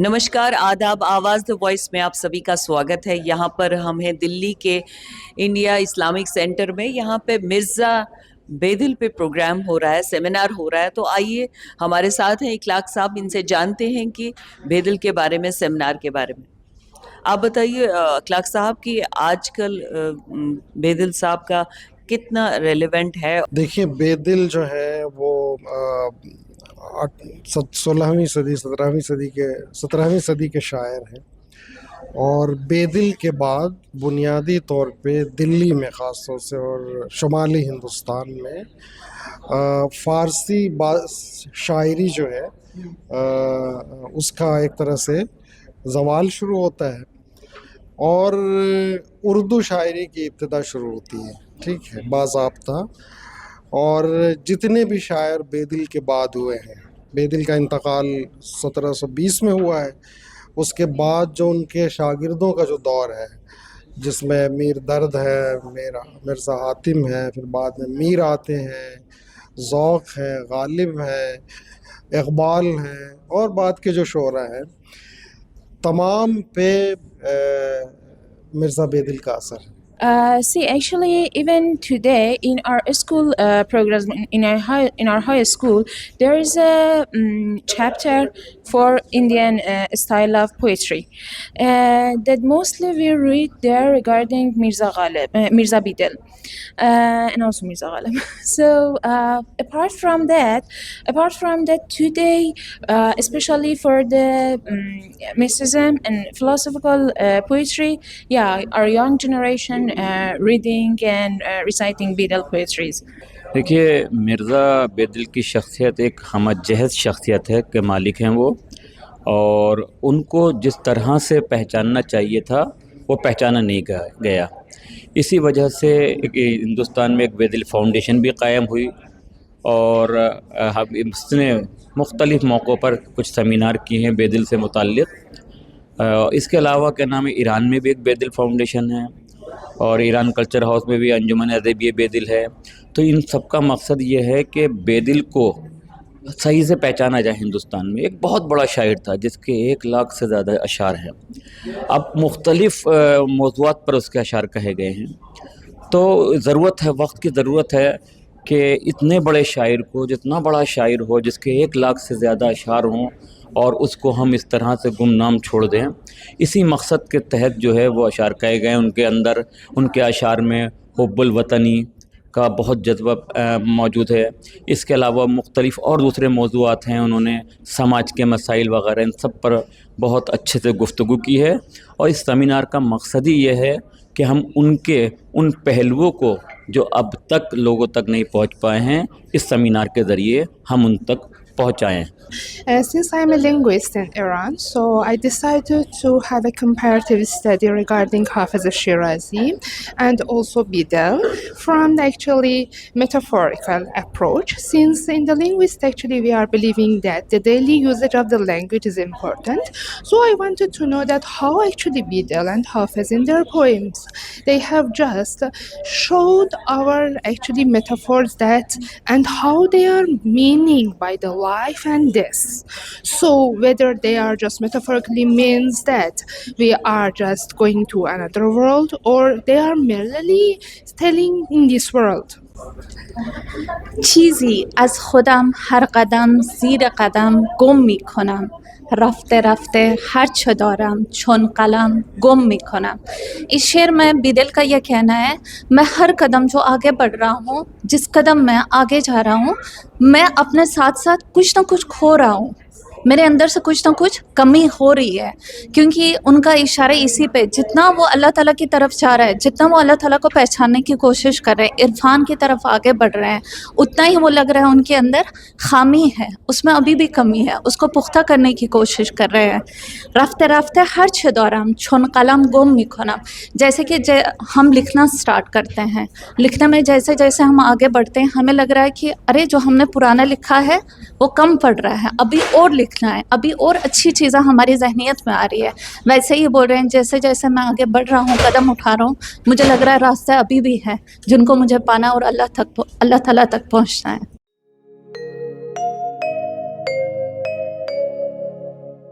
नमस्कार, आदाब, आवाज़ द वॉइस में आप सभी का स्वागत है। यहाँ पर हम हैं दिल्ली के इंडिया इस्लामिक सेंटर में। यहाँ पे मिर्ज़ा बेदिल पे प्रोग्राम हो रहा है, सेमिनार हो रहा है। तो आइए हमारे साथ हैं इखलाक साहब, इनसे जानते हैं कि बेदिल के बारे में, सेमिनार के बारे में। आप बताइए इखलाक साहब कि आजकल बेदिल साहब का कितना रेलेवेंट है। देखिए, बेदिल जो है वो 16वीं सदी 17वीं सदी के शायर हैं। और बेदिल के बाद बुनियादी तौर पे दिल्ली में ख़ास तौर से और शुमाली हिंदुस्तान में फ़ारसी शायरी जो है उसका एक तरह से ज़वाल शुरू होता है और उर्दू शायरी की इब्तिदा शुरू होती है। ठीक है, बाज़ाब्ता। और जितने भी शायर बेदिल के बाद हुए हैं, बेदिल का इंतकाल 1720 में हुआ है। उसके बाद जो उनके शागिर्दों का जो दौर है, जिसमें मीर दर्द है, मिर्ज़ा हातिम है, फिर बाद में मीर आते हैं, ज़ौक़ है, गालिब है, इक़बाल हैं और बाद के जो शोरा हैं, तमाम पे मिर्ज़ा बेदिल का असर है। See, actually, even today in our school programs, in our high school, there is a chapter for Indian style of poetry that mostly we read there regarding Mirza Ghalib, Mirza Bidil, and also Mirza Ghalib. So apart from that, today, especially for the mysticism and philosophical poetry, yeah, our young generation reading and reciting Bidil poetries. देखिए, मिर्ज़ा बेदिल की शख्सियत एक हमजहत शख्सियत है कि मालिक हैं वो, और उनको जिस तरह से पहचानना चाहिए था वो पहचाना नहीं गया। इसी वजह से हिंदुस्तान में एक बेदिल फाउंडेशन भी कायम हुई और इसने मुख्तलिफ़ मौक़ों पर कुछ सेमिनार किए हैं बेदिल से मुताल्लिक़। इसके अलावा क्या नाम है, ईरान में भी एक बेदिल फाउंडेशन है और ईरान कल्चर हाउस में भी अंजुमन अदबिय बेदिल है। तो इन सब का मकसद ये है कि बेदिल को सही से पहचाना जाए। हिंदुस्तान में एक बहुत बड़ा शायर था जिसके 1 लाख से ज़्यादा अशार हैं। अब मुख्तलिफ़ मौज़ूआत पर उसके अशार कहे गए हैं। तो ज़रूरत है, वक्त की ज़रूरत है कि इतने बड़े शायर को, जितना बड़ा शायर हो जिसके 1 लाख से ज़्यादा अशार हों, और उसको हम इस तरह से गुमनाम छोड़ दें। इसी मकसद के तहत जो है वो अशार कहे गए। उनके अंदर, उनके अशार में हुब्बुल वतनी का बहुत जज्बा मौजूद है। इसके अलावा मुख्तलिफ़ और दूसरे मौज़ूआत हैं। उन्होंने समाज के मसाइल वग़ैरह इन सब पर बहुत अच्छे से गुफ्तगू की है। और इस सेमिनार का मकसद ही ये है कि हम उनके उन पहलुओं को जो अब तक लोगों तक नहीं पहुंच पाए हैं, इस सेमिनार के ज़रिए हम उन तक पहुंचाएं। Since I'm a linguist in Iran, so I decided to have a comparative study regarding Hafiz al-Shirazi and also Bidil from the actually metaphorical approach. Since in the linguist actually we are believing that the daily usage of the language is important, so I wanted to know that how actually Bidil and Hafiz in their poems they have just showed our actually metaphors that and how they are meaning by the life and this. So whether they are just metaphorically means that we are just going to another world or they are merely telling in this world. چیزی از خودم هر قدم زیر قدم گم می کنم، رفته رفته हर چه دارم چون قلم गुम می کنم। इस शेर में बिदिल का यह कहना है, मैं हर कदम जो आगे बढ़ रहा हूँ, जिस कदम मैं आगे जा रहा हूँ, मैं अपने साथ साथ कुछ ना कुछ खो रहा हूँ। मेरे अंदर से कुछ ना कुछ कमी हो रही है, क्योंकि उनका इशारा इसी पे, जितना वो अल्लाह ताला की तरफ जा रहा है, जितना वो अल्लाह ताला को पहचानने की कोशिश कर रहे हैं, इरफान की तरफ आगे बढ़ रहे हैं, उतना ही वो लग रहा है उनके अंदर खामी है, उसमें अभी भी कमी है, उसको पुख्ता करने की कोशिश कर रहे हैं। रफ्ते रफ्ते हर छे दौरान छोन कलम गुम मिखोना, जैसे कि हम लिखना स्टार्ट करते हैं, लिखने में जैसे जैसे हम आगे बढ़ते हैं हमें लग रहा है कि अरे जो हमने पुराना लिखा है वो कम पड़ रहा है, अभी और लिखना है, अभी और अच्छी चीज़ें हमारी जहनीत में आ रही है। वैसे ही बोल रहे हैं, जैसे जैसे मैं आगे बढ़ रहा हूँ, कदम उठा रहा हूँ, मुझे लग रहा है रास्ता अभी भी है जिनको मुझे पाना और अल्लाह ताला तक पहुँचना है।